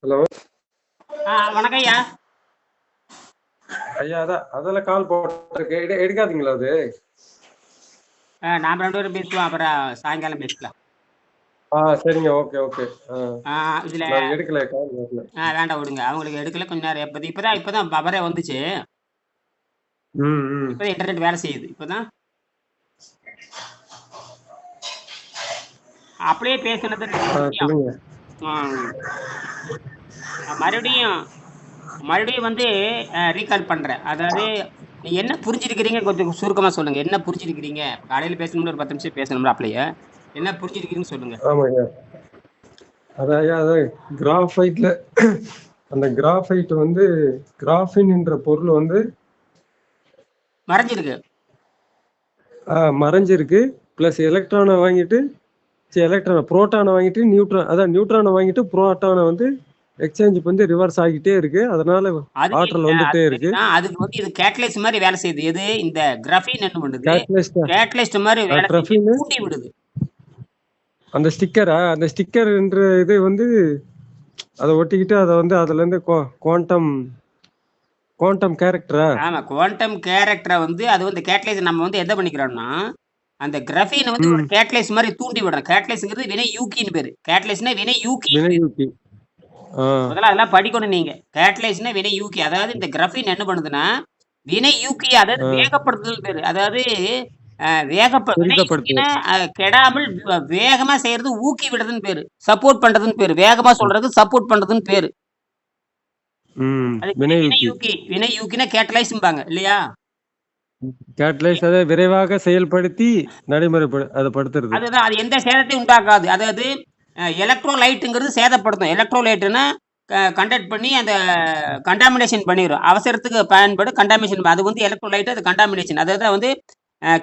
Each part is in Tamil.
ஹலோ. வணக்கம் ஐயா. ஐயா, அதில் கால் போட்டிருக்கு, எடுக்காதீங்களா அது? நாம 2 பேரும் பேசுவோம். அப்புறம் சாயங்காலம் பேசலாம். சரிங்க. Okay okay. இதுல நான் எடுக்கல, கால் வரல. வேண்டாம் விடுங்க. அவங்களுக்கு எடுக்கல. கொஞ்ச நேரம் இப்பதான் பவரே வந்துச்சு. ம். இப்பதான் இன்டர்நெட் வேலை செய்யுது. இப்பதான் அப்படியே பேசுனது 2 விஷயம். சொல்லுங்க. மறுபடியும் வந்து ரீகால் பண்றேன். அதாவது நீ என்ன புரிஞ்சிருக்கிறீங்க கொஞ்சம் சுருக்கமா சொல்லுங்க. என்ன புரிஞ்சிருக்கிறீங்க? காலையில பேசணும்னு ஒரு 10 நிமிஷம் பேசணும்ல அப்படியே. என்ன புரிஞ்சிருக்கிறீங்கன்னு சொல்லுங்க. ஆமாய்யா. அதான் கிராஃபைட்ல அந்த கிராஃபைட் வந்து கிராஃபின் என்ற பொருள் வந்து மறைஞ்சிருக்கு. மறைஞ்சிருக்கு. பிளஸ் எலக்ட்ரானை வாங்கிட்டு புரோட்டானை வாங்கிட்டு நியூட்ரானை வாங்கிட்டு புரோட்டானை வந்து எக்ஸ்சேஞ்ச் வந்து ரிவர்ஸ் ஆகிட்டே இருக்கு. அதனால ஆற்றல் வந்துட்டே இருக்கு. அதுக்கு வந்து இது கேட்டலிஸ்ட் மாதிரி வேலை செய்யுது. எது இந்த கிராஃபின் என்ன பண்ணுது? கேட்டலிஸ்ட் மாதிரி வேலை செய்து தூண்டி விடுது. அந்த ஸ்டிக்கர் என்ற இது வந்து அதை ஒட்டிக்கிட்டு அதை வந்து அதுல இருந்து குவாண்டம் கேரக்டரா? ஆமா, குவாண்டம் கேரக்டரை வந்து அது வந்து கேட்டலைஸ் நம்ம வந்து எதை பண்ணிக்கிறோம்னா அந்த கிராஃபின் வந்து ஒரு கேட்டலைஸ் மாதிரி தூண்டி விடுறோம். கேட்டலைஸ்ங்கிறது வினை யூக்கின்னு பேரு. கேட்டலைஸ்னா வினை யூக்கி. முதல்ல அதெல்லாம் படிக்கணும் நீங்க. கேட்டலைஸ்னா வினை யூக்கி. அதாவது இந்த கிராஃபின் என்ன பண்ணுதுன்னா வினை யூக்கி, அதாவது வேகப்படுத்துதல் பேரு. அதாவது கெடாமல் வேகமா செய்யறது ஊக்கி விடுறதுன்னு பேரு. சப்போர்ட் பண்றதுன்னு பேரு. வேகமா சொல்றது சப்போர்ட் பண்றதுன்னு பேரு. வினை யூக்கினா கேட்டலைஸ்ம்பாங்க இல்லையா? கேட்டலைஸ் அதை விரைவாக செயல்படுத்தி நடைமுறைப்படுத்துறது. அதுதான். அது எந்த சேதத்தையும் உண்டாக்காது. அதாவது எலக்ட்ரோலைட்டுங்கிறது சேதப்படுத்தும். எலக்ட்ரோலைட்டுன்னா கண்டக்ட் பண்ணி அந்த கண்டாமினேஷன் பண்ணிடும். அவசரத்துக்கு பயன்படும் கண்டாமினேஷன். அது வந்து எலக்ட்ரோலைட், அது கண்டாமினேஷன். அதாவது வந்து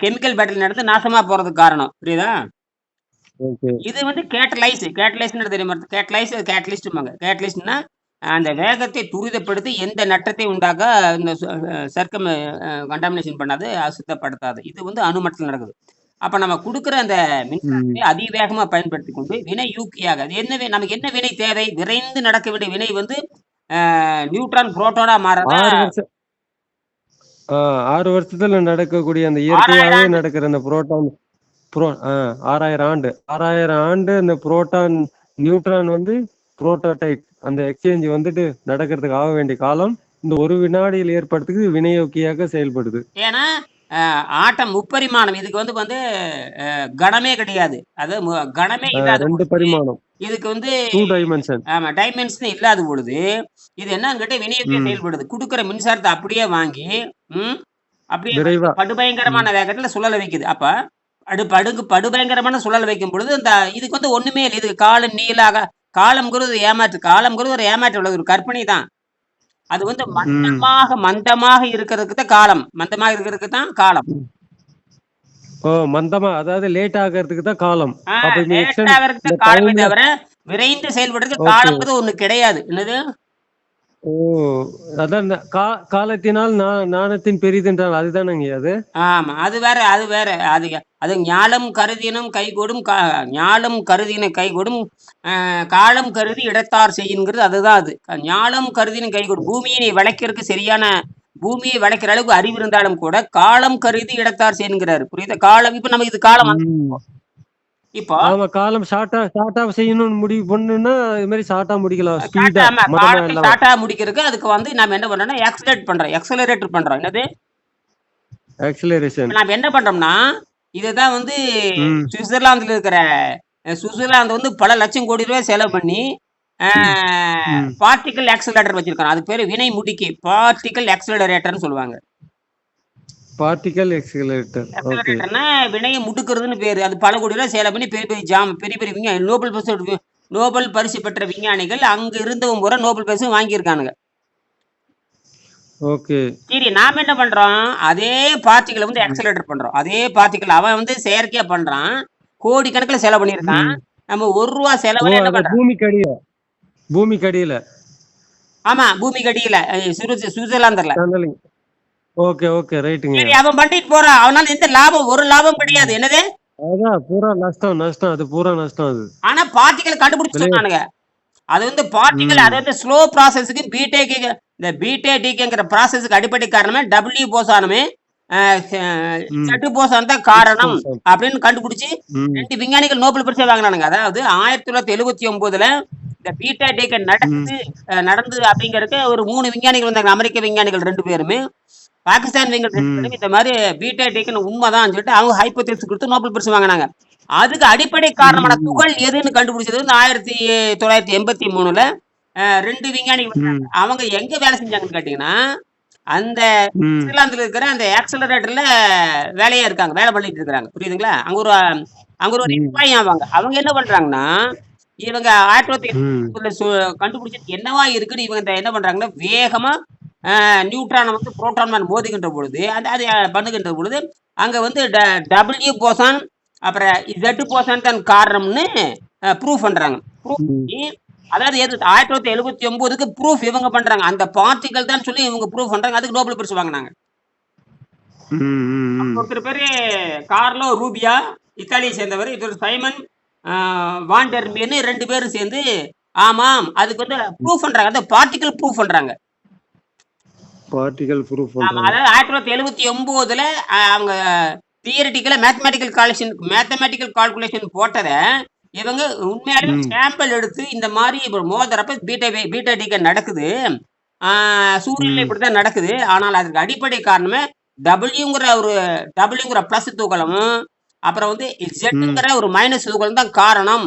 கெமிக்கல் பேட்டில் நடந்து நாசமா போறதுக்கு காரணம். புரியுதா? இது வந்து கேட்டலைஸ் தெரியுமா? கேட்டலிஸ்ட்பாங்க. கேட்டலிஸ்ட்னா அந்த வேகத்தை துரிதப்படுத்தி எந்த நட்டத்தை உண்டாக இந்த சர்க்கம் கண்டாமினேஷன் பண்ணாது, அசுத்தப்படுத்தாது. இது வந்து அணுமட்டத்தில் நடக்குது. அப்ப நம்ம கொடுக்குற அந்த மின்சாரத்தை அதிவேகமா பயன்படுத்தி கொண்டு வினை யூக்கியாக அது என்ன நமக்கு என்ன வினை தேவை? விரைந்து நடக்க வேண்டிய வினை வந்து நியூட்ரான் புரோட்டானா மாறதா 6 வருஷத்துல நடக்கக்கூடிய அந்த இயற்கையாகவே நடக்கிற அந்த புரோட்டான் 6000 ஆண்டு அந்த புரோட்டான் நியூட்ரான் வந்து புரோட்டோடைப் அந்த எக்ஸ்சேஞ்ச் வந்துட்டு நடக்கிறதுக்கு ஆக வேண்டிய காலம் இந்த ஒரு வினாடியில் ஏற்படுறதுக்கு வினையோக்கியாக செயல்படுது. ஏன்னா ஆட்டம் முப்பரிமாணம். இதுக்கு வந்து கணமே கிடையாது. அது கணமே இல்லாத 2 பரிமாணம். இதுக்கு வந்து 2 டைமென்ஷன். ஆமா, டைமென்ஷன் இல்லாத பொழுது இது என்னங்கிட்ட வினையோக்கிய செயல்படுது. கொடுக்குற மின்சாரத்தை அப்படியே வாங்கி அப்படியே படுபயங்கரமான வேகத்துல சுழல வைக்குது. அப்ப படுபயங்கரமான சுழல் வைக்கும் பொழுது இந்த இதுக்கு வந்து ஒண்ணுமே இல்லை. இதுக்கு காலம் நீளாக காலம்ங்கிறது ஒரு ஏமாற்று உள்ளது, ஒரு கற்பனை தான். அது வந்து மந்தமாக இருக்கிறதுக்கு தான் காலம். மந்தமாக இருக்கிறதுக்கு தான் காலம். மந்தமா அதாவது லேட் ஆகிறதுக்கு தான் காலம். காலமே தவிர விரைந்து செயல்படுறதுக்கு காலம்ங்கிறது ஒண்ணு கிடையாது. என்னது? அதான் காலத்தினால் நாணத்தின் பெரிதென்றால் அதுதானங்க அது. ஆமா, அது வேற. அது ஞாலம் கருதினும் கைகூடும், ஞாலம் கருதின கைகூடும், காலம் கருதி இடத்தார் செய்யுங்கிறது அதுதான். அது ஞாலம் கருதினும் கைகூடும். பூமியை விளைக்கிறதுக்கு சரியான பூமியை விளைக்கிற அளவுக்கு அறிவு இருந்தாலும் கூட காலம் கருதி இடத்தார் செய்யுங்கிறாரு. புரியுதா? காலம் இப்ப நமக்கு இது காலம் இப்போ காலம் ஷார்ட்டா செய்யணும்னு முடிவு பண்ணுனா இது மாதிரி ஷார்ட்டா முடிக்கலாம். ஷார்ட்டா முடிக்கிறதுக்கு அதுக்கு வந்து நாம என்ன பண்றோம்னா எக்ஸலரேட்டர் பண்றோம். என்னது? ஆக்ஸலரேஷன். நாம என்ன பண்றோம்னா இதுதான் வந்து சுவிட்சர்லாந்து வந்து பல லட்சம் கோடி ரூபாய் செலவு பண்ணி பார்ட்டிகல் ஆக்ஸலரேட்டர் வச்சிருக்காங்க. அது பேரு வினை முடுக்கி. பார்ட்டிகல் ஆக்ஸலரேட்டர்னு சொல்லுவாங்க. பார்ட்டிகல் ஆக்ஸலரேட்டர்னா வினையை முடுக்குறதுன்னு பேரு. அது பல கோடி ரூபாய் செலவு பண்ணி பெரிய விஞ்ஞானி நோபல் பரிசு பெற்ற விஞ்ஞானிகள் அங்க இருந்தவங்க பூரா நோபல் பரிசு வாங்கியிருக்கானுங்க. ஓகே. சரி, நாம என்ன பண்றோம்? அதே பார்ட்டிகளை வந்து ஆக்ஸலரேட்டர் பண்றோம். அதே பார்ட்டிகள் அவன் வந்து செயற்கையா பண்றான். கோடி கணக்குல செலவு பண்ணியிருக்கான். நம்ம ₹1 செலவு என்ன பண்றோம்? பூமிக்கடியில. ஆமா, பூமிக்கடியில சுவிட்சர்லாந்துல. ஓகே ரைட்டுங்க. சரி, அவன் பண்ணிட்டு போறான். அவனால எந்த லாபம்? ஒரு லாபம் கிடையாது. என்னது? அதான் பூரா நஷ்டம். அது பூரா நஷ்டம் அது. ஆனா பார்ட்டிகளை கண்டுபிடிச்சு சொன்னானுங்க. அது வந்து பார்ட்டிகல், அது ம் வந்து ஸ்லோ ப்ராசஸ்க்கு இந்த BTDங்கிற ப்ராசஸ்க்கு அடிப்படை காரணமே W போசானுமே ம் Z போசான் தான் ஹிக்ஸ் காரணம் போசான் அப்படின்னு கண்டுபிடிச்சு ம் 2 விஞ்ஞானிகள் நோபல் பரிசு வாங்கினானுங்க. அதாவது 1979ல இந்த BTD ம் நடந்தது அப்படிங்கறதுக்கு ஒரு 3 விஞ்ஞானிகள் வந்தாங்க. அமெரிக்க விஞ்ஞானிகள் 2 பேருமே, பாகிஸ்தான் விஞ்ஞானிகள் 2 ம் பேரும் இந்த மாதிரி BTDன்னு உண்மைதான் சொல்லிட்டு அவங்க ஹைப்போதீசிஸ் கொடுத்து நோபல் பரிசு வாங்கினாங்க. அதுக்கு அடிப்படை காரணமான ம் துகள் எதுன்னு கண்டுபிடிச்சது வந்து 1983ல 2 விஞ்ஞானிகள் வந்தாங்க. ம் அவங்க எங்க வேலை செஞ்சாங்கன்னு கேட்டீங்கன்னா, அந்த ம் சுவிட்சர்லாந்துல இருக்கிற அந்த ஆக்சலரேட்டர்ல வேலையா இருக்காங்க, வேலை பண்ணிட்டு இருக்காங்க. புரியுதுங்களா? அங்க ஒரு ம் எம்ப்ளாயி ஆவாங்க. அவங்க என்ன பண்றாங்கன்னா, இவங்க 1980ல கண்டுபிடிச்சது என்னவா இருக்குன்னு இவங்க என்ன பண்றாங்கன்னா, வேகமா நியூட்ரானை வந்து புரோட்டான் மேல மோதுகின்ற பொழுது, அது பண்ணுகின்ற பொழுது, அங்க வந்து W போசான் அப்புறம் Z போசான் தான் காரணம்னு ப்ரூவ் பண்றாங்க. ப்ரூவ் ம் பண்ணி, அதாவது 1979க்கு ப்ரூஃப் இவங்க பண்றாங்க. அந்த பார்ட்டிகல் தான் சொல்லி இவங்க ப்ரூவ் பண்றாங்க. அதுக்கு நோபல் பரிசு வாங்கினாங்க. ம் ஒருத்தர் பேரு கார்லோ ரூபியா, இத்தாலியை சேர்ந்தவர். இது ஒரு சைமன் வாண்டர்மியன்னு 2 பேரும் சேர்ந்து ஆமாம் அதுக்கு வந்து ப்ரூவ் பண்றாங்க. அந்த பார்ட்டிகல் ப்ரூவ் பண்றாங்க. பார்ட்டிகல் ப்ரூஃப் ஆமா, பண்றாங்க அதாவது 1979ல அவங்க தியரிட்டிக்கலா மேத்தமேட்டிக்கல் கால்குலேஷன் போட்டத இவங்க உண்மையாலுமே ம் சாம்பிள் எடுத்து இந்த மாதிரி இப்போ மோதுறப்ப BTD நடக்குது. சூரியன்ல ம் இப்படிதான் நடக்குது. ஆனால் அதுக்கு அடிப்படை காரணமே டபிள்யூங்கிற பிளஸ் துகளும் அப்புறம் வந்து ம் ஜெட்ங்கிற ஒரு மைனஸ் துகளும் தான் காரணம்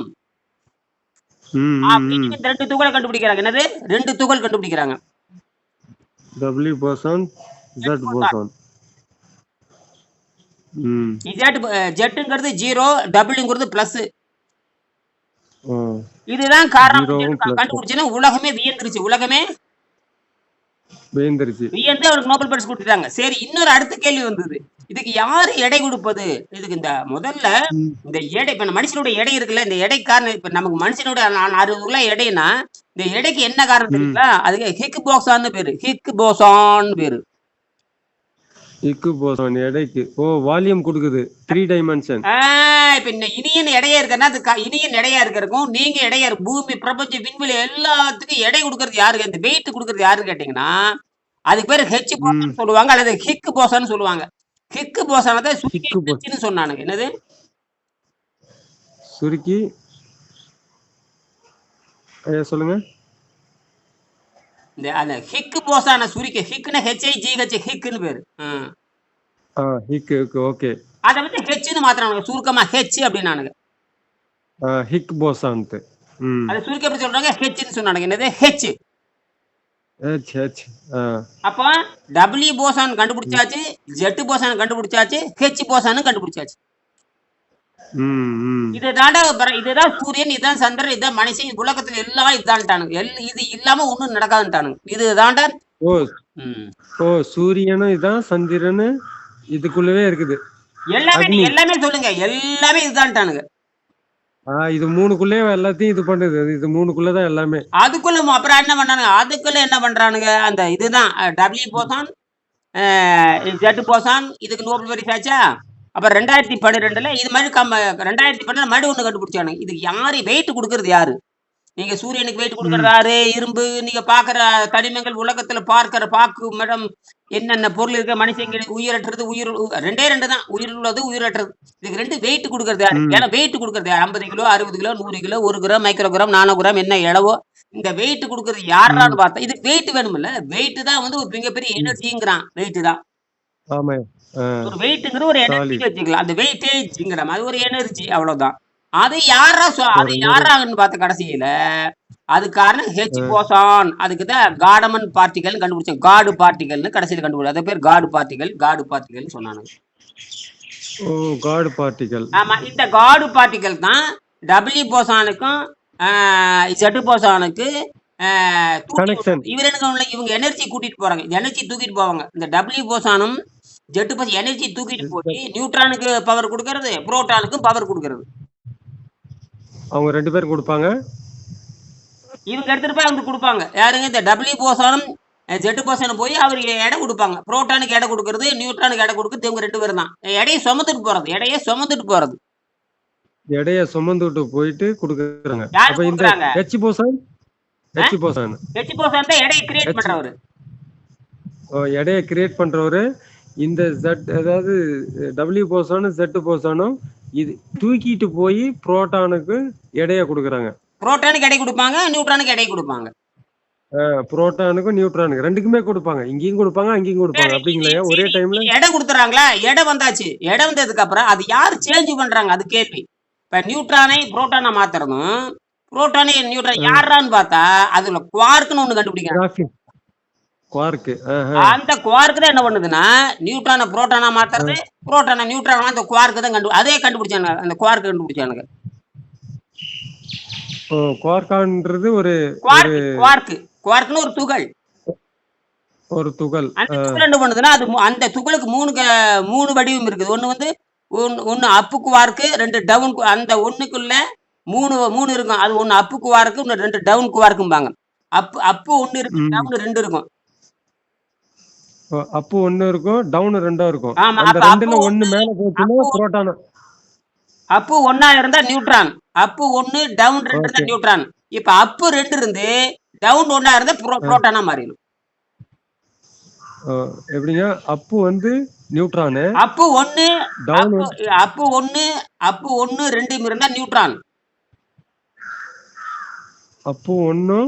ம் அப்படின்னு ம் இந்த 2 துகளை கண்டுபிடிக்கிறாங்க. என்னது 2 துகள் கண்டுபிடிக்கிறாங்க. W போசான் Z போசான் ம் ஜெட்டுங்கிறது 0, டபிள்யூங்கிறது பிளஸ். ஆ இதுதான் காரணம் ஜீரோவும் பிளஸ் கண்டுபிடிச்சுன்னா உலகமே வியந்துருச்சு. உலகமே வேந்துருச்சு வியந்து அவருக்கு நோபல் பரிசு கொடுத்துட்டாங்க. சரி, இன்னொரு அடுத்த கேள்வி வந்தது. இதுக்கு யாரு எடை கொடுப்பது? இதுக்கு முதல்ல ம் இந்த எடை, இப்ப மனுஷனோட எடை இருக்குல்ல, இந்த எடை காரணம் இப்ப நமக்கு மனுஷனோட 60 கிலோ எடைனா இந்த எடைக்கு என்ன காரணம் ம் தெரியுங்களா? அதுக்கு ஹிக் போசான்னு பேரு. ஹிக் போசான் பேரு. இக்கு போசான் எடைக்கு வால்யூம் கொடுக்குது 3 டைமென்ஷன் இப்ப இந்த இனியன் எடையா இருக்குன்னா அது இனியன் எடையா இருக்கிறதுக்கும் நீங்க எடையா இருக்கு பூமி பிரபஞ்ச விண்வெளி எல்லாத்துக்கும் எடை கொடுக்கறது யாருக்கு? இந்த வெயிட் கொடுக்கறது யாருன்னு கேட்டீங்கன்னா, அதுக்கு பேரு ஹெச் ம் போசான்னு சொல்லுவாங்க அல்லது ஹிக் போசான்னு சொல்லுவாங்க. ஹிக் போசானதை சுருக்கி ஹிக்கு போஸ் ஹெச்னு சொன்னானுங்க. என்னது? சுருக்கி ஐயா சொல்லுங்க அந்த ஹிக் போசான சுருக்கி, ஹிக்னா HIGH ஹிக்னு பேரு. ஹிக்கு ஓகே அதை வந்து ஹெச்னு மாத்தினானுங்க, சுருக்கமா ஹெச் அப்படின்னானுங்க. ஹிக் போசான்ட்டு ம் அதை சுருக்கி எப்படி சொல்றாங்க? ஹெச்னு சொன்னானுங்க. என்னது? ஹெச். ஹெச் ஹெச் அப்போ W போசான் கண்டுபிடிச்சாச்சு, Z போசான் கண்டுபிடிச்சாச்சு, ஹெச் போசான் கண்டுபிடிச்சாச்சு. ம் ம் இதுதான் சூரியன், இதுதான் சந்திரன், இதுதான் மனுஷன், உலகத்துல எல்லாம் இதுதான்ட்டானுங்க. இது இல்லாம ஒண்ணும் நடக்காதுன்ட்டானுங்க. இதுதான்டா. ஓ ம். சூரியனும் இதான் சந்திரனு இதுக்குள்ளவே இருக்குது எல்லாமே அக்னி எல்லாமே சொல்லுங்க, எல்லாமே இதுதான்ட்டானுங்க. இது மூணுக்குள்ளே எல்லாத்தையும் இது பண்ணுது இது மூணுக்குள்ளதான் எல்லாமே அதுக்குள்ள அப்புறம் என்ன பண்ணானுங்க? அதுக்குள்ள என்ன பண்றானுங்க? அந்த இதுதான் W போசான், Z போசான், இதுக்கு நோபல் பரிசு ஆச்சா? அப்புறம் 2012ல இது மாதிரி 2012 மறுபடியும் ஒண்ணு கண்டுபிடிச்சானுங்க. இதுக்கு யாரு வெயிட் கொடுக்கறது? யாரு? நீங்க சூரியனுக்கு வெயிட் கொடுக்கறது ம் யாரு? இரும்பு, நீங்க பாக்குற தனிமங்கள், உலகத்துல பார்க்கிற பாக்கு மேடம் என்னென்ன பொருள் இருக்கு, மனுஷங்க உயிரற்றது, ரெண்டே தான், உயிர் உள்ளது, உயிரற்றது. இதுக்கு 2 வெயிட் கொடுக்கறது யாரு? ம் ஏன்னா வெயிட் கொடுக்கறது யாரு? 50 kilo, 60 kilo, 100 kilo, 1 gram, microgram, nanogram, என்ன எளவோ இந்த வெயிட் கொடுக்கறது ம் யாரான்னு பார்த்தா இதுக்கு வெயிட் வேணும்ல. வெயிட் தான் வந்து ஒரு மிகப்பெரிய ம் எனர்ஜிங்கிறான். வெயிட் தான் ஆமா ஒரு வெயிட்ங்கிற ஒரு எனர்ஜி சாலிட் வச்சுக்கலாம். அந்த வெயிட்டேஜ்ங்கிற மாதிரி ஒரு எனர்ஜி, அவ்வளவுதான். அது யாரான்னு பார்த்த கடைசியில அது காரணம் ஹெச் போசான். அதுக்கு தான் காடமன் பார்ட்டிகல் கண்டுபிடிச்சாங்க. காடு பார்ட்டிகல்னு கடைசியில் கண்டுபிடிச்சு. அது பேர் காடு பார்ட்டிகல் சொன்னாங்க. காட் பார்ட்டிகல் ஆமா, இந்த காடு பார்ட்டிகல் தான் W போசானுக்கும் Z போசானுக்கு கனெக்ஷன் இவங்க எனர்ஜி கூட்டிட்டு போறாங்க. எனர்ஜி தூக்கிட்டு போவாங்க. இந்த W போசானும் Z போசான் எனர்ஜி தூக்கிட்டு போய் நியூட்ரானுக்கு பவர் கொடுக்கறது, புரோட்டானுக்கும் பவர் கொடுக்கறது. அவங்க 2 பேர் கொடுப்பாங்க. இவங்க எடுத்துட்டு போய் அவங்க கொடுப்பாங்க. யாருங்க? இந்த W போசானும் Z போசானும் போய் அவருக்கு எடை கொடுப்பாங்க. புரோட்டானுக்கு எடை கொடுக்கறது, நியூட்ரானுக்கு எடை கொடுக்கறது இவங்க 2 பேரும் தான். எடையை சுமந்துட்டு போறது. எடைய சுமந்துட்டு போயிட்டு கொடுக்குறாங்க. யாரு அப்ப இந்த கொடுக்குறாங்க? H boson H boson. H boson தான் எடையை கிரியேட் ஹெச் பண்றவரு. எடையை கிரியேட் பண்றவரு. இந்த Z அதாவது W போசானும் Z போசானும் இது தூக்கிட்டு போய் புரோட்டானுக்கு எடையை கொடுக்குறாங்க. புரோட்டானுக்கு எடை கொடுப்பாங்க, நியூட்ரானுக்கு எடை கொடுப்பாங்க. புரோட்டானுக்கும் நியூட்ரானுக்கு ரெண்டுக்குமே கொடுப்பாங்க. இங்கேயும் கொடுப்பாங்க, அங்கேயும் கொடுப்பாங்க. அப்படிங்களா? ஒரே டைம்ல எடை கொடுத்துறாங்களா? எடை வந்தாச்சு. எடை வந்ததுக்கு அப்புறம் அது யாரு சேஞ்ச் பண்றாங்க? அது கேள்வி. இப்ப நியூட்ரானை புரோட்டானா மாத்துறதும், புரோட்டானை நியூட்ரான் யாரான்னு பார்த்தா அதுல குவார்க்னு ஒண்ணு கண்டுபிடிக்கிறாங்க. குவார்க்கு. அந்த குவார்க்கு தான் என்ன பண்ணுதுன்னா நியூட்ரானை புரோட்டானா மாத்துறது, புரோட்டானை நியூட்ரானா அந்த குவார்க்கு தான் அதே கண்டுபிடிச்சாங்க. அந்த குவார்க்கு கண்டுபிடிச்சானுங்க. குவார்க்கான்றது ஒரு குவார்க்னு ஒரு துகள். அந்த துகள் என்ன பண்ணுதுன்னா அது அந்த துகளுக்கு மூணு வடிவம் இருக்குது. ஒண்ணு வந்து ஒன்னு அப்பு குவார்க்கு, 2 டவுன். அந்த ஒண்ணுக்குள்ள மூணு இருக்கும். அது ஒன்னு அப்பு குவார்க்கு, 2 டவுன் குவார்க்கும்பாங்க. அப்பு ஒண்ணு இருக்கு, டவுன் 2 இருக்கும். அப்பு 1 இருக்கும், டவுன் 2 இருக்கும். ஆமா. அந்த ரெண்டுல ஒண்ணு மேல போச்சுன்னா புரோட்டான். அப்பு 1 இருந்தா நியூட்ரான், அப்பு 1 டவுன் 2 இருந்தா நியூட்ரான். இப்ப அப்பு 2 இருந்து டவுன் 1 இருந்தா புரோட்டானா மாறிடும். எப்படிங்க? அப்பு வந்து நியூட்ரான், அப்பு 1 டவுன் அப்பு 1 2 இருந்தா நியூட்ரான், அப்பு 1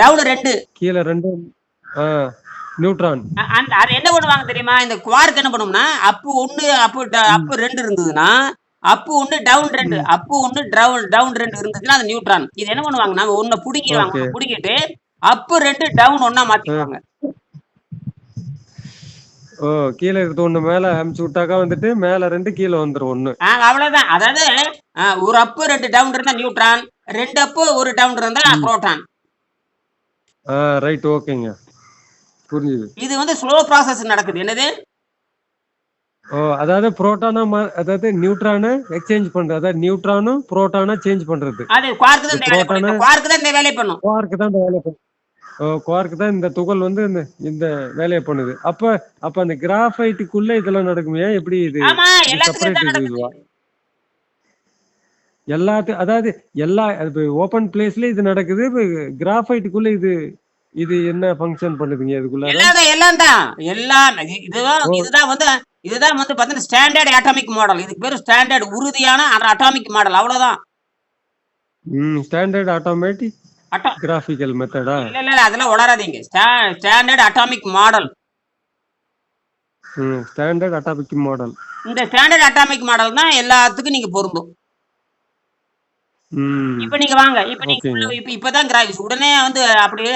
டவுன் 2 கீழே 2 நியூட்ரான். அது என்ன பண்ணுவாங்க தெரியுமா? இந்த குவார்க் என்ன பண்ணும்னா அப்பு 1 அப்பு 2 இருந்ததுன்னா அப்பு 1 டவுன் 2, அப்பு 1 டவுன் 2 இருந்துச்சுன்னா அது நியூட்ரான். இது என்ன பண்ணுவாங்கன்னா ஒன்ன புடிக்கிடுவாங்க. புடிக்கிட்டு அப்பு 2 டவுன் 1 மாத்திடுவாங்க. கீழே இருக்கிறது 1 மேல அமுச்சு விட்டாக்கா வந்துட்டு மேல 2 கீழே வந்துரும் 1. அவ்வளவுதான். அதாவது ஒரு அப்பு 2 டவுன் இருந்தா நியூட்ரான், 2 அப்பு 1 டவுன் இருந்தா புரோட்டான். ரைட், ஓகேங்க, புரிஞ்சுது. இது வந்து ஸ்லோ ப்ராசஸ் நடக்குது. என்னது? அதாவது புரோட்டானா அதாவது நியூட்ரான எக்ஸ்சேஞ்ச் பண்றது, அதாவது நியூட்ரானும் புரோட்டானா சேஞ்ச் பண்றது. அது குவார்க் தான் இந்த வேலையை பண்ணும். குவார்க் தான் இந்த வேலையை பண்ணும். குவார்க் தான் இந்த துகள் வந்து இந்த வேலையை பண்ணுது. அப்ப அந்த கிராஃபைட்டுக்குள்ள இதெல்லாம் நடக்குமே, எப்படி இது? ஆமா, எல்லாத்துக்கும் நடக்குது. அதாவது எல்லா ஓபன் பிளேஸ்ல இது நடக்குது. கிராஃபைட்டுக்குள்ள இது என்ன ஃபங்க்ஷன் பண்ணுதுங்க? இதுக்குள்ள இதுதான் வந்து பாத்தீங்கன்னா ஸ்டாண்டர்ட் அட்டாமிக் மாடல். இதுக்கு பேரு ஸ்டாண்டர்ட் உறுதியான அட்டாமிக் மாடல். அவ்வளவுதான். ஸ்டாண்டர்ட் ஆட்டோமேட்டிக் கிராஃபிக்கல் மெத்தடா? இல்ல அதெல்லாம் உளராதீங்க. Standard atomic model. Standard atomic model. இந்த ஸ்டாண்டர்ட் அட்டாமிக் மாடல் தான் எல்லாத்துக்கும் நீங்க பொருந்தும். இப்ப நீங்க வாங்க. இப்பதான் கிராஃபிக்ஸ் உடனே வந்து அப்படியே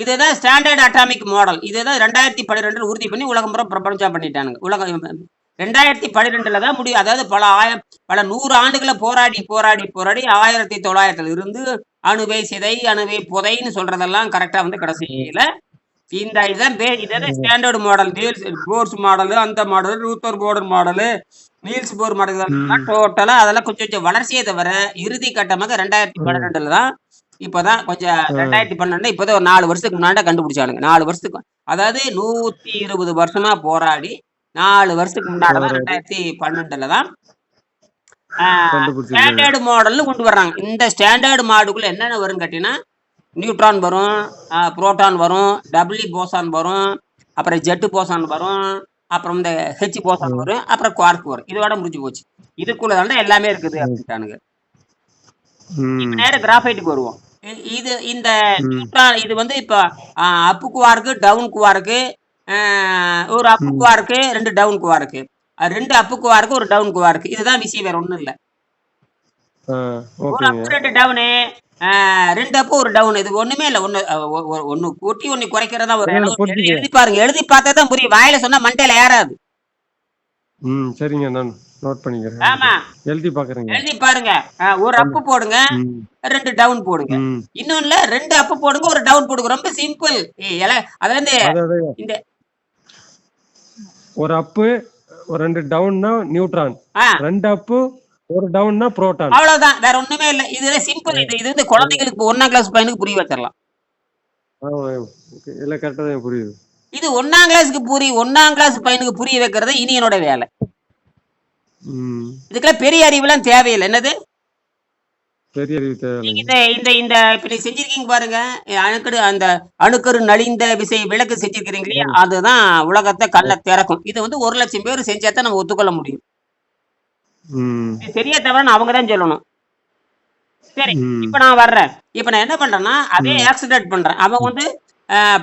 இதுதான் ஸ்டாண்டர்ட் அட்டாமிக் மாடல். இதுதான் 2012 உறுதி பண்ணி உலகம் பூரா பிரபஞ்சம் பண்ணிட்டானுங்க. 2012 தான் முடியும். அதாவது பல 100 ஆண்டுகளை போராடி 1900 இருந்து அணுவை சிதை, அணுவை புதைன்னு சொல்றதெல்லாம் கரெக்டா வந்து கடைசியில இதான் ஸ்டாண்டர்ட் மாடல். போர்ஸ் மாடல், அந்த model, Rutherford model, Niels Bohr model, டோட்டலா அதெல்லாம் கொஞ்சம் வளர்ச்சியை தவிர இறுதி கட்டமாக 2012 தான். இப்பதான் கொஞ்சம் 2012 இப்பதான் ஒரு 4 வருஷத்துக்கு முன்னாடி கண்டுபிடிச்சானுங்க. 4 வருஷத்துக்கு, அதாவது 120 வருஷமா போராடி 4 வருஷத்துக்கு முன்னாடி 2012 தான் ஸ்டாண்டர்ட் மாடல்னு கொண்டு வர்றாங்க. இந்த ஸ்டாண்டர்ட் மாடலுக்குள்ள என்னென்ன வரும் கேட்டீங்கன்னா நியூட்ரான் வரும், புரோட்டான் வரும், டபிள்யூ போசான் வரும், அப்புறம் ஜெட் போசான் வரும், அப்புறம் இந்த ஹெச் போசான் வரும், அப்புறம் குவார்க் வரும். இதோட முடிஞ்சு போச்சு. இதுக்குள்ளதான் எல்லாமே இருக்குது அப்படின்ட்டானுங்க. நேர கிராஃபைட்டுக்கு வருவோம். இந்த நியூட்ரான் இது வந்து இப்ப அப்பு குவார்க்கு, டவுன் குவார்க்கு, ஒரு அப்பு குவார்க்கு, 2 டவுன் குவார்க்கு, 2 அப்பு குவார்க்கு, 1 டவுன் குவார்க்கு. இதுதான் விஷயம், வேற ஒண்ணும் இல்ல. ஒரு அப்பு 2 டவுனு, 2 அப்பு 1 டவுன். இது ஒண்ணுமே இல்ல. ஒண்ணு கூட்டி ஒண்ணு குறைக்கிறதா. ஒரு எழுதி பாருங்க. எழுதி பார்த்தா தான் புரியும். வாயில சொன்னா மண்டையில ஏறாது. சரிங்க, நான் நோட் பண்ணிக்கிறேன். ஆமா, எழுதி பாருங்க. ஒரு அப்பு போடுங்க, 2 டவுன் போடுங்க. இன்னொன்னுல 2 அப்பு போடுங்க, 1 டவுன் போடுங்க. ரொம்ப சிம்பிள். அதாவது இந்த ஒரு அப்பு 2 டவுன்னா நியூட்ரான், 2 அப்பு 1 டவுன்னா புரோட்டான். அவ்வளவுதான், வேற ஒண்ணுமே இல்ல. இதுல சிம்பிள். இது வந்து குழந்தைகளுக்கு 1ஆம் கிளாஸ் பையனுக்கு புரிய வச்சிடலாம். இல்ல, கரெக்டா தான் புரியுது. இது 1ஆம் கிளாஸ் பையனுக்கு புரிய வைக்கிறது இனி என்னோட வேலை. இதுக்கெல்லாம் பெரிய அறிவுலாம் தேவையில்லை. என்னது? பெரிய அறிவு நீங்க தேவையில்லைங்க. இந்த இந்த இந்த இப்ப நீ செஞ்சிருக்கீங்க பாருங்க. அணுக்கரு அந்த அணுக்கரு நலிந்த விசை விளக்கு செஞ்சிருக்கிறீங்க இல்லையா? ஆமா. அதுதான் உலகத்தை கல்ல திறக்கும். இது வந்து 1,00,000 பேர் செஞ்சாதான் நம்ம ஒத்துக்கொள்ள முடியும். ம். இது சரியா தவறான்னு அவங்க தான் சொல்லணும். சரி, ம். இப்ப நான் வர்றேன். இப்ப நான் என்ன பண்றேன்னா, அதே ம். ஆக்சிலேட் பண்றேன். அவன் ம். வந்து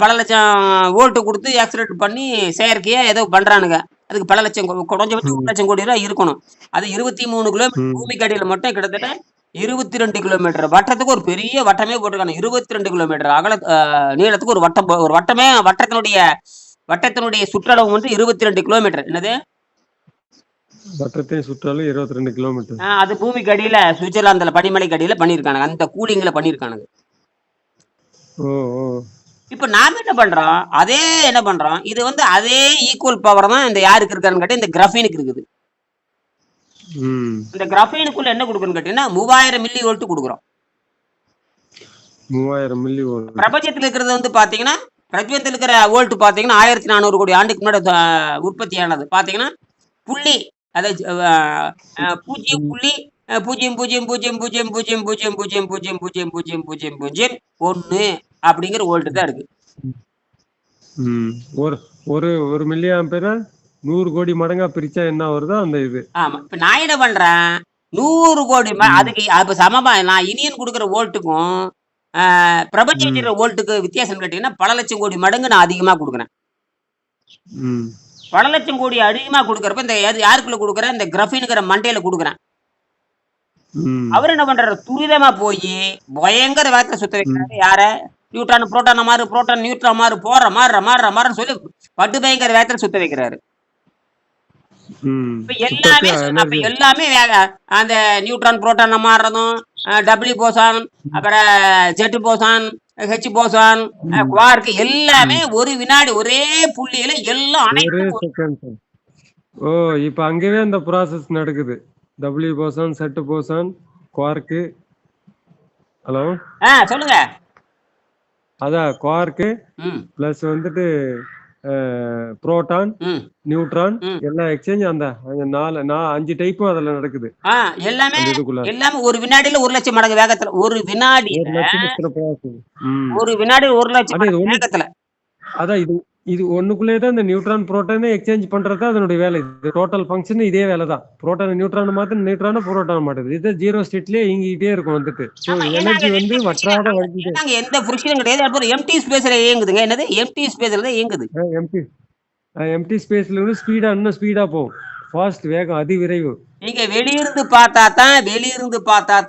பல லட்சம் வோல்ட் குடுத்து ஆக்சிலேட் பண்ணி செயற்கையா ஏதோ பண்றானுங்க. அதுக்கு பல லட்சம் குறைஞ்சபட்சம் ம். 1,00,000 கோடி ரூபாய் இருக்கணும். அது 23 கிலோமீட்டர் ம். பூமிக்கு அடியில மட்டும் கிட்டத்தட்ட 22 கிலோமீட்டர் வட்டத்துக்கு ஒரு பெரிய வட்டமே போட்டிருக்காங்க. 22 கிலோமீட்டர் நீளத்துக்கு ஒரு வட்டம் ஒரு வட்டமே வட்டத்தினுடைய சுற்றளவு வந்து 22 கிலோமீட்டர். என்னது? வட்டத்தையும் சுற்றாலும் 22 கிலோமீட்டர். அது பூமிக்கு அடியில சுவிட்சர்லாந்துல பனிமலைக்கு அடியில பண்ணியிருக்கானுங்க. அந்த கூலிங்ல பண்ணியிருக்கானுங்க. ஓ! ஓ! இப்ப நாம என்ன பண்றோம்? என்ன பண்றோம்? இது வந்து அதே ஈக்குவல் பவர் தான் இந்த யாருக்கு இருக்கான்னு கேட்டா, இந்த கிராஃபீனுக்கு இருக்குது. ம். இந்த கிராஃபீனுக்குள்ள என்ன குடுக்குறோம்னு கேட்டீங்கன்னா, 3000 மில்லி வோல்ட் குடுக்குறோம். 3000 மில்லி வோல்ட். பிரபஞ்சத்துல இருக்கிறது வந்து பாத்தீங்கன்னா, பிரபஞ்சத்துல இருக்கிற வோல்ட் பாத்தீங்கன்னா 1400 கோடி ஆண்டுக்கு முன்னாடி உற்பத்தியானது. பாத்தீங்கன்னா, புள்ளி அதாவது பூஜ்ஜியம் ம். புள்ளி 0.0000000000000001 அப்படிங்கிற வோல்ட் தான் இருக்கு. ம். ஒரு ஒரு ஒரு மில்லி ஆம்பியரை 100 கோடி மடங்கா பிரிச்சா என்ன வருதோ அந்த இது. ஆமா. இப்ப நான் என்ன பண்றேன், 100 கோடி ம். அதுக்கு அப்ப சமமா நான் இனியன் குடுக்குற வோல்ட்டுக்கும், பிரபஞ்சம் ம். வச்சிருக்கிற வோல்ட்டுக்கு வித்தியாசம் கேட்டீங்கன்னா, பல லட்சம் கோடி மடங்கு நான் அதிகமா குடுக்குறேன். ம். பல லட்சம் கோடி அதிகமா குடுக்குறப்ப, இந்த யாருக்குள்ள குடுக்குறேன், இந்த கிராஃபீன்ங்கிற மண்டையில குடுக்குறேன். ம். அவரு என்ன பண்றாரு, துரிதமா போயி பயங்கர வேகத்துல சுத்த ம். வைக்கிறாரு. யார? நியூட்ரான் புரோட்டான மாறு, புரோட்டான் நியூட்ரான் மாறு, மாறுறன்னு சொல்லி படு பயங்கர வேகத்துல சுத்த வைக்கிறாரு. ம். இப்ப சுத்தத்தை அப்ப எனர்ஜி. எல்லாமே அந்த நியூட்ரான் புரோட்டான் மாறுறதும், டபிள்யூ போசான், அப்புறம் ஜெட் போசான், ஹெச் போசான், ம். குவார்க் எல்லாமே ம். ஒரு வினாடி ஒரே புள்ளியில எல்லாம் ஒரே அனைத்தும் செகண்ட். ஓ! இப்ப அங்கவே அந்த ப்ராசஸ் நடக்குது. W boson, set boson, குவார்க்கு. Hello? சொல்லுங்க. அதான் குவார்க்கு ம், பிளஸ் வந்துட்டு புரோட்டான், ம், நியூட்ரான் ம். எல்லா எக்ஸ்சேஞ்ச் அந்த 5 டைப்பும் அதுல நடக்குது. எல்லாமே அந்த இதுக்குள்ள. எல்லாமே ஒரு வினாடியில 1,00,000 மடங்கு வேகத்துல. ஒரு வினாடியில 1,00,000 ப்ராசஸ். ம். ஒரு வினாடி 1,00,000 அதான் இது மடங்கு ஒண்ணு. வேகத்துல. அதான் இது இது ஒண்ணுக்குள்ளேயே தான் இந்த நியூட்ரான் புரோட்டானே எக்ஸ்சேஞ்ச் பண்றது அதனுடைய வேலை. இது டோட்டல் ஃபங்க்ஷன் இதே வேலை தான். புரோட்டான் நியூட்ரான் மாத்து, நியூட்ரான் புரோட்டான் மாட்டுது. இது ஜீரோ ஸ்டேட்லயே இயங்கிட்டே இருக்கும் வந்துட்டு. ஸோ ஆமா, ஏன்னா எனர்ஜி அங்க வந்து எந்த புரிஷனும் வற்றாத வழிஞ்சிட்டே. ஏன்னா அங்க எந்த புரிஷனும் கிடையாது. அப்புறம் எம்டி ஸ்பேஸ்ல இயங்குதுங்க. என்னது? எம்டி ஸ்பேஸ்ல தான் இயங்குது. எம்டி எம்டி ஸ்பேஸ்ல இருந்து இன்னும் ஸ்பீடா போகும். ஃபாஸ்ட் வேகம் அதிவிரைவு. நீங்க வெளியிருந்து பார்த்தா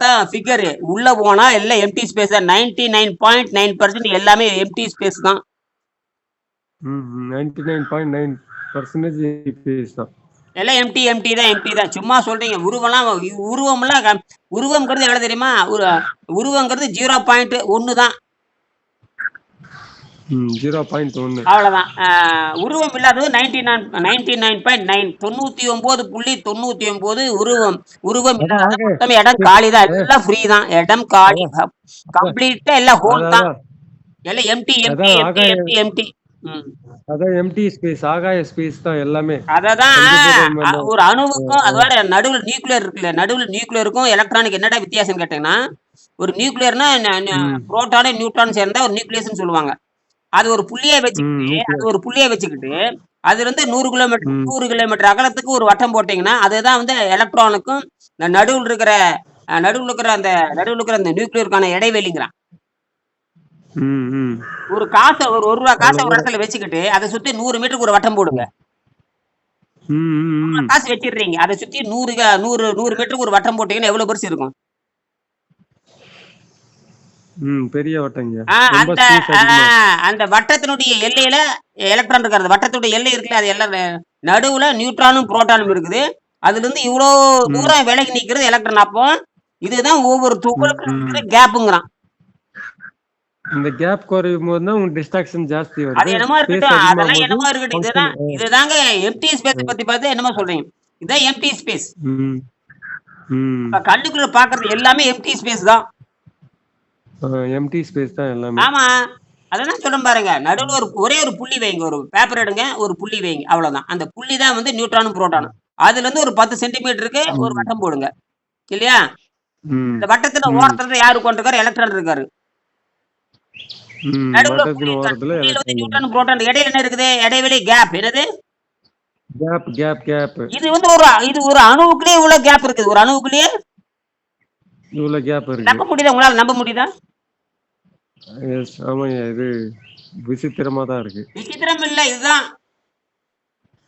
தான் ஃபிகர். உள்ள போனா எல்லாம் எம்டி ஸ்பேஸ் தான். 99.9% எல்லாமே எம்டி ஸ்பேஸ் தான். 99.9% பேஸ் தான். எல்லாம் எம்டி தான். சும்மா சொல்றீங்க. உருவம்ங்கிறது எவ்வளவு தெரியுமா? உருவங்கிறது 0.1 தான். 0.1. அவ்வளவுதான். உருவம் இல்லாதது 99.9 99.99 உருவம் அதான் இல்லாத ஆக. மொத்தம் இடம் காலி தான். எல்லாம் ஃப்ரீ தான். இடம் காலி. அதான் கம்ப்ளீட்டா எல்லாம் ஹோல் தான். அதான் எல்லாம் எம்டி. அதான் எம்டி ஸ்பேஸ், ஆகாய ஸ்பேஸ் தான் எல்லாமே. அததான் கண்டிப்பா ஒரு அணுவுக்கும் அதோட நடுவுல நியூக்ளியர் இருக்குல்ல, நடுவுல நியூக்ளியருக்கும் எலக்ட்ரானுக்கு என்னடா வித்தியாசம் கேட்டீங்கன்னா, ஒரு நியூக்ளியர்னா புரோட்டானு நியூட்ரான் சேர்ந்தா ஒரு நியூக்ளியஸ்னு சொல்லுவாங்க. அது ஒரு புள்ளியை வச்சுக்கிட்டு அது வந்து 100 கிலோமீட்டர் அகலத்துக்கு ஒரு வட்டம் போட்டீங்கன்னா, அதுதான் வந்து எலக்ட்ரானுக்கும் நடுவுல இருக்கிற அந்த நியூக்ளியருக்கான இடைவெளிங்கிறான். ஒரு காசை ஒரு ரூபா காசை ஒரு இடத்துல வச்சுக்கிட்டு அதை சுத்தி 100 மீட்டருக்கு ஒரு வட்டம் போடுங்க. காசு வச்சிடுறீங்க, அதை சுத்தி 100 மீட்டருக்கு ஒரு வட்டம் போட்டீங்கன்னா எவ்வளவு பெருசு இருக்கும்? பெரிய வட்டங்க. அந்த வட்டத்தினுடைய எல்லையில எலக்ட்ரான் இருக்கிறது. வட்டத்துடைய எல்லை இருக்குல்ல, அது எல்லாம் நடுவுல நியூட்ரானும் புரோட்டானும் இருக்குது. அதுல இருந்து இவ்வளவு தூரம் விலகி நிக்கிறது எலக்ட்ரான். அப்போ இதுதான் ஒவ்வொரு துகளுக்கு இருக்கிற கேப்புங்கிறான். இந்த கேப் குறையும் போது தான் உங்களுக்கு டிஸ்ட்ராக்ஷன் ஜாஸ்தி வருது. அது என்னமோ இருக்கட்டும், அதெல்லாம் என்னமோ இருக்கட்டும். இதுதாங்க எம்டி ஸ்பேஸ் பத்தி பார்த்து என்னமோ சொல்றீங்க. இதுதான் எம்டி ஸ்பேஸ். கண்ணுக்குள்ள பாக்குறது எல்லாமே எம்டி ஸ்பேஸ் தான். எம்டி ஸ்பேஸ் தான் எல்லாமே. ஆமா, அதான் சொல்றேன் பாருங்க. நடுவுல ஒரே ஒரு புள்ளி வைங்க. ஒரு பேப்பர் எடுங்க, ஒரு புள்ளி வைங்க, அவ்வளவுதான். அந்த புள்ளி தான் வந்து நியூட்ரானும் புரோட்டானும். அதுல இருந்து ஒரு 10 சென்டிமீட்டருக்கு ஒரு வட்டம் போடுங்க, இல்லையா? ம் இந்த வட்டத்துல ம் ஓரத்துல யாரு உட்காந்துருக்காரு? எலக்ட்ரான் இருக்காரு. நடுவுல வட்டத்தின் புள்ளி இருக்காரு. ஓரத்துல புள்ளியில வந்து எலக்ட்ரான். நியூட்ரான், புரோட்டான் இடையில என்ன இருக்குது? இடைவெளி கேப். என்னது? கேப் இது ஒரு அணுவுக்குள்ளேயே இவ்வளவு கேப் இருக்குது. ஒரு அணுவுக்குள்ளேயே இவ்வளவு கேப் இருக்கு. நம்ப முடியுதா? உங்களால நம்ப முடியுதா? எஸ் ஆமாங்க, இது விசித்திரமா தான் இருக்கு. விசித்திரம் இல்ல, இதுதான்.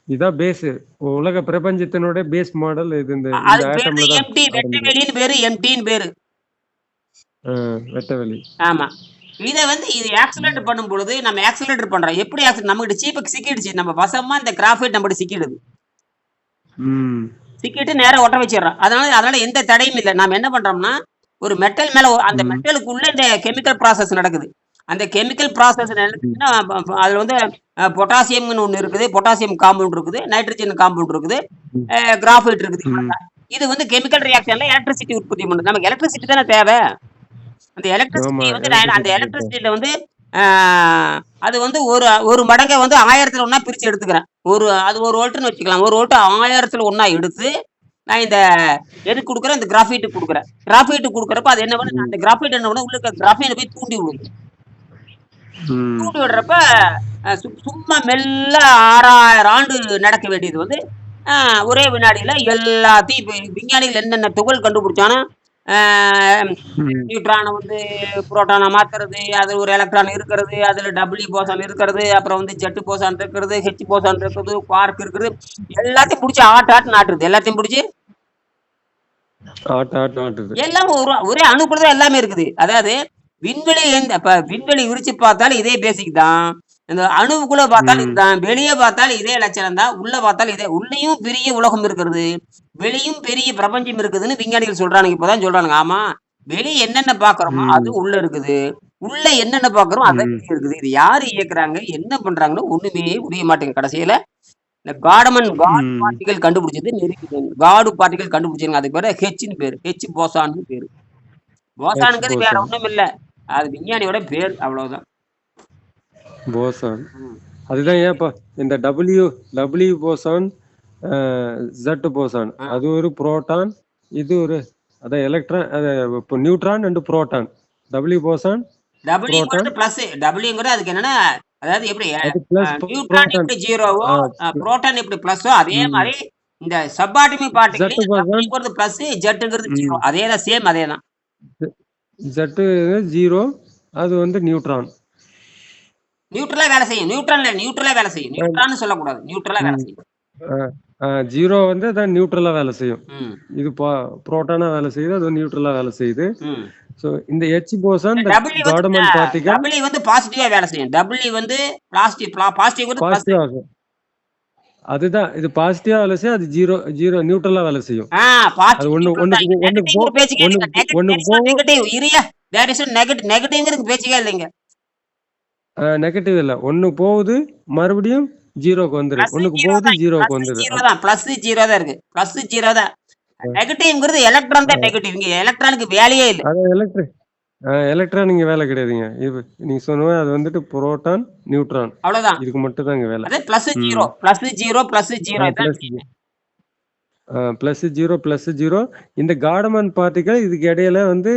இதான் பேஸ். உலக பிரபஞ்சத்தினுடைய பேஸ் மாடல் இது. இந்த அதுக்கு பேரு ஆட்டம்ல தான் எம்டி, வெட்ட ஆரம்பிக்குது. வெளின்னு பேரு, எம்டின்னு பேரு. வெட்டவெளி. ஆமா. இத வந்து இது ஆக்சிலரேட் பண்ணும் பொழுது நம்ம ஆக்சிலரேட் பண்றோம். எப்படி நம்மகிட்ட சீப்புக்கு சிக்கிடுச்சு. நம்ம வசமா இந்த கிராஃபைட் நம்மகிட்ட சிக்கிடுது. ம் சிக்கிட்டு நேரா ஒட்ட வச்சிடுறோம். அதனால எந்த தடையும் இல்லை. நாம என்ன பண்றோம்னா ஒரு மெட்டல் மேல அந்த ம் மெட்டலுக்குள்ள இந்த கெமிக்கல் ப்ராசஸ் நடக்குது. அந்த கெமிக்கல் ப்ராசஸ் ம் நடக்குதுன்னா அதுல வந்து பொட்டாசியம்னு ஒண்ணு இருக்குது, பொட்டாசியம் காம்பவுண்ட் இருக்குது, நைட்ரஜன் காம்பவுண்ட் இருக்குது, ம் கிராஃபைட் இருக்குது. ம் இவ்வளவுதான். இது வந்து கெமிக்கல் ரியாக்ஷன்ல எலக்ட்ரிசிட்டி உற்பத்தி பண்ணுது. நமக்கு எலக்ட்ரிசிட்டி தானே தேவை. அந்த ஆமா, எலக்ட்ரிசிட்டி வந்து அந்த எலக்ட்ரிசிட்டி இருக்கு. எலக்ட்ரிசிட்டியில வந்து அது வந்து ஒரு மடங்கை வந்து 1000த்துல ஒண்ணா பிரிச்சு எடுத்துக்கிறேன். அது 1 வோல்ட்னு வச்சுக்கலாம். 1 வோல்ட் 1000த்துல ஒண்ணா எடுத்து நான் இந்த எதுக்கு கொடுக்குறேன்? இந்த கிராஃபைட்டு கொடுக்குறேன். கிராஃபைட்டு கொடுக்குறப்ப அது என்ன பண்ணுது? ம் அந்த கிராஃபைட் என்ன பண்ணும்? உள்ள இருக்க கிராஃபைனை போய் தூண்டி விடுது. ம் தூண்டி விடுறப்ப சும்மா மெல்ல 6000 ஆண்டு நடக்க வேண்டியது வந்து ஒரே வினாடியில எல்லாத்தையும் இப்ப விஞ்ஞானிகள் என்னென்ன துகள் கண்டுபிடிச்சானோ ம் நியூட்ரானை வந்து புரோட்டானா மாத்துறது, அது ஒரு எலக்ட்ரான் இருக்கிறது, அதுல டபிள்யூ போசான் இருக்கிறது, அப்புறம் வந்து ஜெட்டு போசான் இருக்கிறது, ஹெச் போசான் இருக்கிறது, குவார்க் இருக்கிறது, எல்லாத்தையும் பிடிச்சி ஆட்டு நாட்டுறது. எல்லாத்தையும் பிடிச்சி ஆட்டுது. எல்லாம் ஒரே அணுக்குள்ள தான் எல்லாமே இருக்குது. அதாவது விண்வெளி விரிச்சு பார்த்தாலும் இதே பேசிக் தான். இந்த அணுவுக்குள்ள பார்த்தாலும் ம் இதுதான். வெளியே பார்த்தாலும் இதே லட்சணம் தான். உள்ள பார்த்தாலும் இதே. உள்ளேயும் பெரிய உலகம் இருக்கிறது, வெளியும் பெரிய பிரபஞ்சம் இருக்குதுன்னு விஞ்ஞானிகள் சொல்றானுங்க. இப்பதான் சொல்றானுங்க. ஆமா, வெளியே என்னென்ன பாக்குறோமோ அது ம் உள்ள இருக்குது, உள்ள என்னென்ன பாக்குறோம் அதான் ம் வெளியே இருக்குது. இது யாரு இயக்குறாங்க, என்ன பண்றாங்கன்னு ஒண்ணுமே புரிய மாட்டேங்குது. கடைசியில இந்த காடு ம் பார்ட்டிகல் கண்டுபிடிச்சது காடு பார்ட்டிகல் கண்டுபிடிச்சாங்க. அதுக்கு பேரு ஹெச்னு பேரு, ஹெச் போசான்னு பேரு. போசானுங்கிறது வேற போசான். ஒண்ணும் இல்ல, அது விஞ்ஞானியோட பேர். அவ்வளவுதான். போசான். ம். அதுதான் ஏன்ப்பா இந்த டபிள்யூ போசான், ஜெட் போசான். ஆ. அது ஒரு புரோட்டான், இது ஒரு அதான் எலக்ட்ரான். இப்போ neutron and proton. W boson, டபிள்யூங்கிறது புரோட்டான். பிளஸ். டபிள்யூங்கிறது அதுக்கு என்னன்னா, அதாவது எப்படி அது பிளஸ் நியூட்ரான் புரோட்டான். எப்படி ஜீரோவோ, புரோட்டான் எப்படி பிளஸோ, அதே ம் மாதிரி இந்த சப்பாட்டமிக் பார்ட்டிகல் ஜெட் போசான். டபிள்யூங்கிறது பிளஸ், ஜெட்டுங்கிறது ஜீரோ. ம் அதே தான், சேம் அதே தான். ஜெட்டு ஜீரோ, அது வந்து நியூட்ரான். நியூட்ரலா வேலை செய்யும். நியூட்ரலா வேலை செய்யும். நியூட்ரான்னு சொல்லக்கூடாது, நியூட்ரலா வேலை ம் செய்யும். ஜீரோ வந்து அதான் நியூட்ரலா வேலை செய்யும். ம். இது புரோட்டானா வேலை செய்யுது, அது நியூட்ரலா வேலை செய்யுது. ம். ஸோ இந்த ஹெச் போசான், இந்த டபிள்யூ வந்து காடமன் பார்ட்டிகல் டபிள்யூ வந்து பாசிட்டிவா வேலை செய்யும். டபிள்யூ வந்து பாசிட்டிவ் வந்து பிளஸ். பாசிட்டிவா இருக்கும். அதுதான் இது பாசிட்டிவா வேலை செய்யும், அது ஜீரோ நியூட்ரலா வேலை செய்யும். அது பாசிட்டிவ் ஒண்ணு நியூட்ரல் தான். ஒண்ணுக்கு இங்க ஒண்ணுக்கு நெகட்டிவ்ங்கிற பேச்சுக்கே இல்லைங்க. ஒண்ணுக்கு போகும். நெகட்டிவ் இரியா, தேர் இஸ் நெகட்டிவ்ங்கிறது பேச்சுக்கே இல்லைங்க. நெகட்டிவ் இல்ல, ஒண்ணு போகுது மறுபடியும் ஜீரோக்கு வந்துரு, பிளஸ் ஒண்ணுக்கு ஜீரோ போகுது தான். ஜீரோக்கு பிளஸ் வந்துரு. ஜீரோ தான். பிளஸ் ஜீரோ தான் இருக்கு. பிளஸ் ஜீரோ தான். நெகட்டிவ்ங்கிறது எலக்ட்ரான் தான் நெகட்டிவ். இங்க எலக்ட்ரானுக்கு வேலையே இல்லை. அது எலக்ட்ரான் இங்க வேலை கிடையாதுங்க. நீங்க சொன்ன அது வந்துட்டு புரோட்டான், நியூட்ரான், அவ்வளவுதான். இதுக்கு மட்டும் தான் இங்க வேலை. அது plus zero, plus zero, plus zero. Plus zero. இந்த காடமன் பார்ட்டிகல் இதுக்கு இடையில வந்து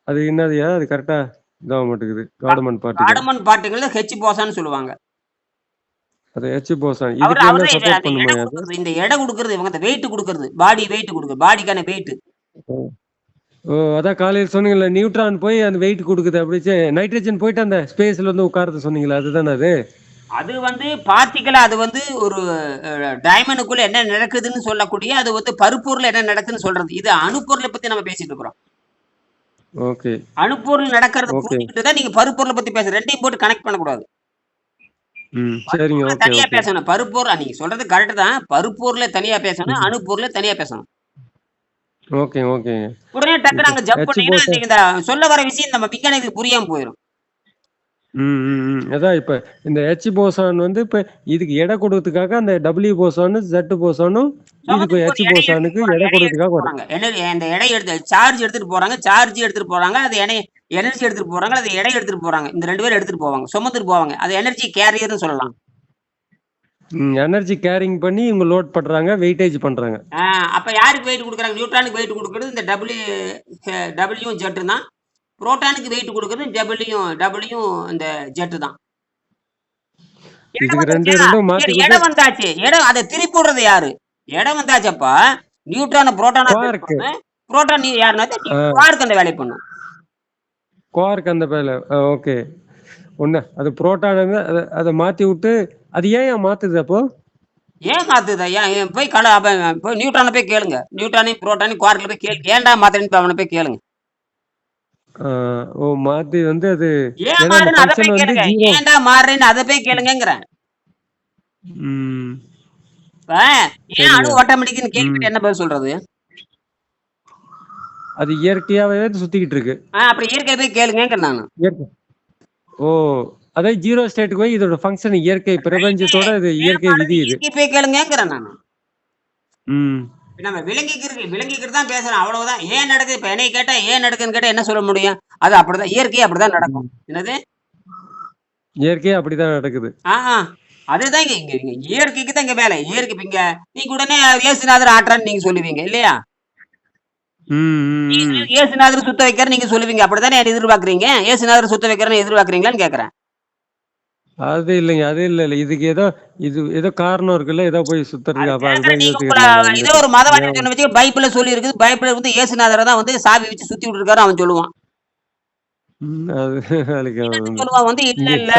அது என்னதுயா, அது கரெக்டா இதாக மாட்டேங்குது. காடமன் பார்ட்டிகல் ஹெச் போசான்னு சொல்லுவாங்க. அது ஹெச் போசான். இதுக்கு என்ன சப்போர்ட் பண்ணுமா? இந்த எடை கொடுக்கறது, இவங்க வெயிட் கொடுக்கறது, பாடி வெயிட் கொடுக்குது, பாடிக்கான வெயிட். ஓ, அதான் காலையில் சொன்னீங்கல்ல, நியூட்ரான் போய் அந்த வெயிட் கொடுக்குது. அப்படி நைட்ரஜன் போயிட்டு அந்த ஸ்பேஸ்ல வந்து உட்கார்றது சொன்னீங்களா, அதுதானே அது? அது வந்து பார்ட்டிகல், அது வந்து ஒரு டைமண்டுக்குள்ள என்ன நடக்குதுன்னு சொல்லக்கூடிய, அது வந்து பருப்பொருள் என்ன நடக்குதுன்னு சொல்றது. இது அணுப்பொருளை பத்தி நம்ம பேசிட்டு இருக்கிறோம். ஓகே. அணுப்பொருள் நடக்கிறது புரிஞ்சுக்கிட்டு தான் நீங்க பருப்பொருளை பத்தி பேச. ரெண்டையும் போட்டு கனெக்ட் பண்ணக்கூடாது. சரிங்க. ஓகே, தனியா பேசணும். பருப்பொருள் நீங்க சொல்றது கரெக்ட் தான். பருப்பொருளை தனியா பேசணும், அணுப்பொருளை தனியா பேசணும். ஓகே, ஓகேங்க. உடனே டக்கு நாங்க ஜம்ப் பண்ணீங்கன்னா இந்த சொல்ல வர விஷயம் நம்ம விஞ்ஞானிகளுக்கு புரியாம போயிடும். அதான் இப்ப இந்த ஹெச் போசான் வந்து இப்ப இதுக்கு எடை கொடுக்கறதுக்காக அந்த டபிள்யூ போசான், ஜெட் போசானும் இதுக்கு ஹெச் போசானுக்கு எடை கொடுக்கறதுக்காக வரும். அந்த எடை சார்ஜ் எடுத்துட்டு போறாங்க, சார்ஜ் எடுத்துட்டு போறாங்க, அது எனர்ஜி எடுத்துட்டு போறாங்க, அது எடை எடுத்துட்டு போறாங்க. இந்த 2 பேரும் எடுத்துட்டு போவாங்க, சுமந்துட்டு போவாங்க. அது எனர்ஜி கேரியர்னு சொல்லலாம். எனர்ஜி கேரிங் பண்ணி இவங்க லோட் பண்றாங்க, வெயிட்டேஜ் பண்றாங்க. அப்ப யாருக்கு வெயிட் கொடுக்குறாங்க? நியூட்ரானுக்கு வெயிட் கொடுக்குறது இந்த டபிள்யூ ஜெட்டு தான். புரோட்டானுக்கு வெயிட் கொடுக்குறது டபிள்யூ இந்த ஜெட்டு தான். இடம் இதுக்கு ரெண்டு வந்துருச்சா? ரெண்டும் மாத்தி சரி, கொடுத்தா இடம் வந்தாச்சு. இடம் அதை திருப்பி விடுறது யாரு? இடம் வந்தாச்சப்பா. நியூட்ரான புரோட்டானா குவார்க். புரோட்டான் நீ யாருன்னா குவார்க் அந்த வேலையை பண்ணும். குவார்க் அந்த பேல ஓகே. ஒண்ணு அது புரோட்டான் அதை மாத்தி விட்டு அது ஏன் மாத்துது அப்போ? ஏன் மாத்துதா? ஏன் போய் போய் நியூட்ரானை போய் கேளுங்க. நியூட்ரானையும் புரோட்டானையும் குவார்க்ல போய் கேளுங்க. ஏன்டா மாத்துறேன்னு அவனை போய் கேளுங்க. ஓ மாத்தி வந்து அது ஏன் ஏன்னா அந்த மாறுன்னு அதை ஃபங்க்ஷன் போய் வந்து கேளுங்க. 0. ஏன்டா மாறுறேன்னு அதை போய் கேளுங்கிறேன். ம் ஏன் அணு சரிங்க. ஆட்டோமேட்டிக்னு கேள்விட்டு என்ன பதில் சொல்றது? அது இயற்கையாவே சுத்திக்கிட்டு இருக்கு. அப்படி இயற்கை போய் கேளுங்க நான். இயற்கை. ஓ அதாவது 0 ஸ்டேட்டுக்கு போய் இதோட ஃபங்க்ஷன் இயற்கை பிரபஞ்சத்தோட இது இயற்கை விதி இது. இயற்கை போய் கேளுங்கிறேன் நான். ம் நம்ம விளங்கிக்கிறது தான் பேசுறோம், அவ்வளவுதான். ஏன் நடக்குது? இப்ப என்னை கேட்டா ஏன் நடக்குதுன்னு கேட்டா என்ன சொல்ல முடியும்? அது அப்படிதான், இயற்கை அப்படிதான் நடக்கும். என்னது? இயற்கையே அப்படிதான் நடக்குது. அதுதான் இங்க இயற்கைக்கு தான் இங்க வேலை. இயற்கை இங்க நீங்க உடனே இயேசுநாதர் ஆட்டுறான்னு நீங்க சொல்லுவீங்க இல்லையா? இயேசுநாதர் சுத்த வைக்கிற நீங்க சொல்லுவீங்க, அப்படித்தானே எதிர்பார்க்கறீங்க? இயேசுநாதர் சுத்த வைக்கிறன்னு எதிர்பார்க்கறீங்களான்னு கேக்குறேன். அது இல்லைங்க, அது இல்ல. இதுக்கு ஏதோ காரணம் இருக்குல்ல, ஏதோ போய் சுத்துறது. அப்ப அதுதான் இதோ ஒரு மதவாதி வச்சு பைபிள்ல சொல்லி இருக்குது. பைபிள்ல வந்து இயேசுநாதரை தான் வந்து சாவி வச்சு சுத்தி விட்டு இருக்காரு அவன் சொல்லுவான். சொல்லுவான் வந்து இல்ல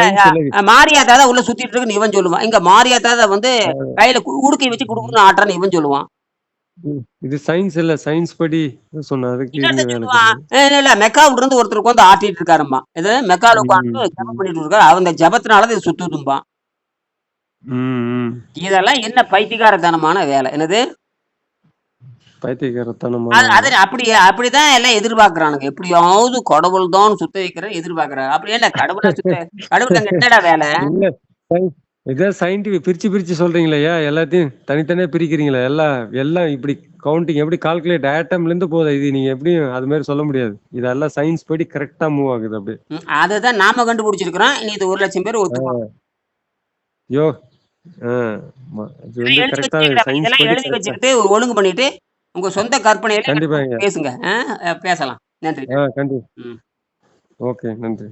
மாரியாத்தா தான் உள்ள சுத்திட்டு இருக்குன்னு இவன் சொல்லுவான். இங்க மாரியாத்தா வந்து கையில உடுக்கை வச்சு குடுக்கணும் ஆட்டுறான்னு இவன் சொல்லுவான். இது சயின்ஸ் இல்ல, சயின்ஸ் படி சொன்னதுக்கு இல்ல மெக்காவுல இருந்து ஒருத்தருக்கு வந்து ஆட்டிட்டு இருக்காருமா. இது மெக்கால உட்காந்து ஜபம் பண்ணிட்டு இருக்காரு. அவங்க ஜபத்தினால இது சுத்துதும்பா. இதெல்லாம் என்ன பைத்தியக்காரத்தனமான வேலை? என்னது பைத்தியக்காரத்தனமான? அப்படிதான் எல்லாம் எதிர்பார்க்கறானுங்க. எப்படியாவது கடவுள் தான் சுத்த வைக்கிறேன் எதிர்பார்க்கறாங்க. அப்படி இல்ல கடவுள் அங்க என்னடா வேலை? இதை சயின்டிபிக் பிரிச்சு சொல்றீங்களா? எல்லாத்தையும் தனித்தனியா பிரிக்கிறீங்களா? எல்லாம் இப்படி கவுண்டிங் எப்படி கால்குலேட் ஆட்டம்ல இருந்து போகுது. இது நீங்க எப்படியும் அது மாதிரி சொல்ல முடியாது. இதெல்லாம் சயின்ஸ் படி கரெக்டா மூவ் ஆகுது. அப்படி அதுதான் நாம கண்டுபிடிச்சிருக்கிறோம். இனி இது 1,00,000 பேர் ஒத்துக்குவாங்க. யோ எழுதி வச்சுக்கிட்டு ஒழுங்கு பண்ணிட்டு உங்க சொந்த கற்பனையில கண்டிப்பா பேசுங்க. பேசலாம். நன்றி. கண்டிப்பா. ஓகே, நன்றி.